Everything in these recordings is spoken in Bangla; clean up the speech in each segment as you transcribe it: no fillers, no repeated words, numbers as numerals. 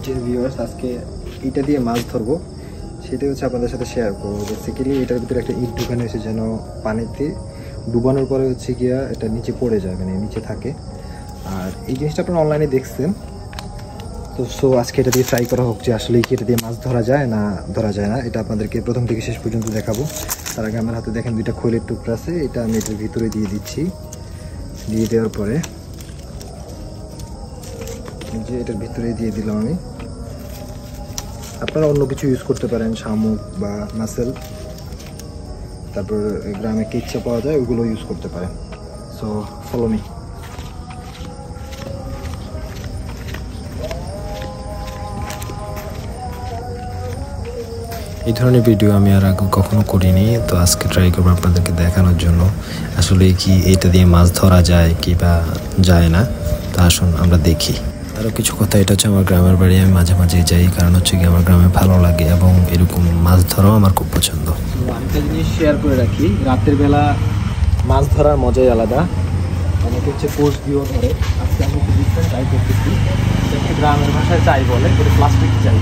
যে ভিউয়ার্স আজকে এটা দিয়ে মাছ ধরবো সেটাই হচ্ছে আপনাদের সাথে শেয়ার করবো। বেসিক্যালি এটার ভিতরে একটা ইট ঢুকানো হয়েছে যেন পানিতে ডুবানোর পরে হচ্ছে গিয়া এটা নিচে পড়ে যায়, মানে নিচে থাকে। আর এই জিনিসটা আপনারা অনলাইনে দেখছেন, তো সো আজকে এটা দিয়ে ট্রাই করা হোক যে আসলে কি এটা দিয়ে মাছ ধরা যায় না ধরা যায় না। এটা আপনাদেরকে প্রথম থেকে শেষ পর্যন্ত দেখাবো। তার আগে আমার হাতে দেখেন দুইটা খৈলের টুকরা আছে, এটা আমি এটার ভিতরে দিয়ে দিচ্ছি। দিয়ে দেওয়ার পরে যে এটার ভিতরে দিয়ে দিলাম আমি। আপনারা অন্য কিছু ইউজ করতে পারেন, শামুক বা মাসেল, তারপর গ্রামে কেচ্চা পাওয়া যায়, ওগুলো ইউজ করতে পারেন। So follow me. এই ধরনের ভিডিও আমি আর আগে কখনো করিনি, তো আজকে ট্রাই করবো আপনাদেরকে দেখানোর জন্য আসলে কি এটা দিয়ে মাছ ধরা যায় কি বা যায় না। তা আসুন আমরা দেখি। আরও কিছু কথা, এটা হচ্ছে আমার গ্রামের বাড়ি, আমি মাঝে মাঝে যাই, কারণ হচ্ছে কি আমার গ্রামে ভালো লাগে এবং এরকম মাছ ধরাও আমার খুব পছন্দ। একটা জিনিস শেয়ার করে রাখি, রাতের বেলা মাছ ধরার মজাই আলাদা। অনেকে হচ্ছে পোস্ট দিয়েও ধরে, আজকে আমি একটু ডিফারেন্ট ট্রাই করতেছি। একটু গ্রামের ভাষায় চাই বলে, এটা প্লাস্টিক চাই।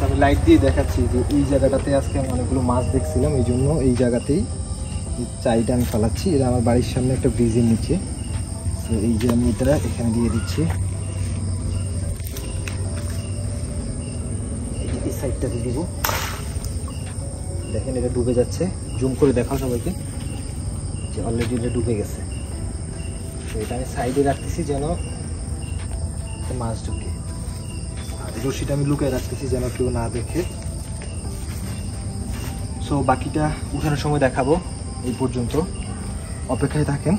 আমি লাইট দিয়ে দেখাচ্ছি যে এই জায়গাটাতে আজকে আমি অনেকগুলো মাছ দেখছিলাম, এই জন্য এই জায়গাতেই চাইটা আমি ফালাচ্ছি। এটা আমার বাড়ির সামনে একটা ব্রিজের নিচে, তো এই যে আমি এটা এখানে দিয়ে দিচ্ছি। এই সাইডটা দিয়ে দিব। দেখেন এটা ডুবে যাচ্ছে, জুম করে দেখাও সবাইকে যে অলরেডি এটা ডুবে গেছে। তো এটা আমি সাইডে রাখতেছি যেন মাছ ঢুকে, আর রশিটা আমি লুকিয়ে রাখতেছি যেন কেউ না দেখে। সো বাকিটা উঠানোর সময় দেখাবো, এই পর্যন্ত অপেক্ষায় থাকেন।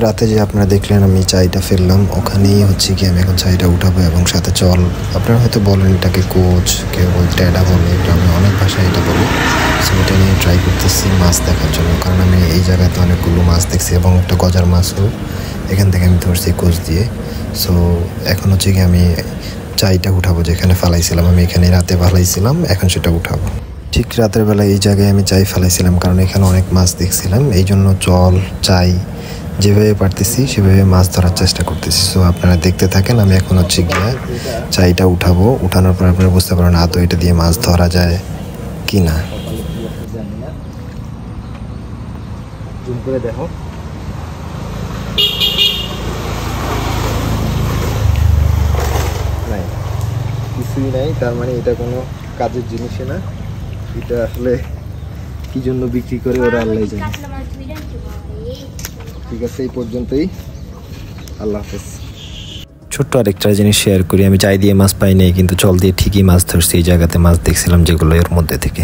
রাতে যে আপনারা দেখলেন আমি চাইটা ফেললাম, ওখানেই হচ্ছে কি আমি এখন চাইটা উঠাবো এবং সাথে চল। আপনারা হয়তো বলেন এটাকে কোচ, কেউ বলতে এটা বলে, এটা আমি অনেক ভাষায় এটা বলি। সো এটা নিয়ে ট্রাই করতেছি মাছ দেখার জন্য, কারণ আমি এই জায়গাতে অনেকগুলো মাছ দেখছি এবং একটা গজার মাছও এখান থেকে আমি ধরছি কোচ দিয়ে। সো এখন হচ্ছে কি আমি চাইটা উঠাবো, যেখানে ফালাইছিলাম আমি, এখানে রাতে ফালাইছিলাম, এখন সেটা উঠাবো। ঠিক রাতের বেলা এই জায়গায় আমি চাই ফালাইছিলাম, কারণ এখানে অনেক মাছ দেখছিলাম, এই জন্য জল চাই যেভাবে পারতেছি সেভাবে মাছ ধরার চেষ্টা করতেছি। সো আপনারা দেখতে থাকেন, আমি এখন হচ্ছে গিয়ে চাইটা উঠাবো। উঠানোর পর আপনারা বুঝতে পারেন আদৌ এটা দিয়ে মাছ ধরা যায় কি না। জুম করে দেখো, নাই কিছুই নাই। তার মানে এটা কোনো কাজের জিনিসই না, এটা আসলে কি জন্য বিক্রি করে ওরা আল্লাহ জানে। ঠিক আছে, এই পর্যন্তই, আল্লাহ হাফেজ। ছোট্ট আরেকটা জিনিস শেয়ার করি, আমি চাই দিয়ে মাছ পাই নাই, কিন্তু চল দিয়ে ঠিকই মাছ ধরছি। এই জায়গাতে মাছ দেখছিলাম যেগুলো এর মধ্যে থেকে।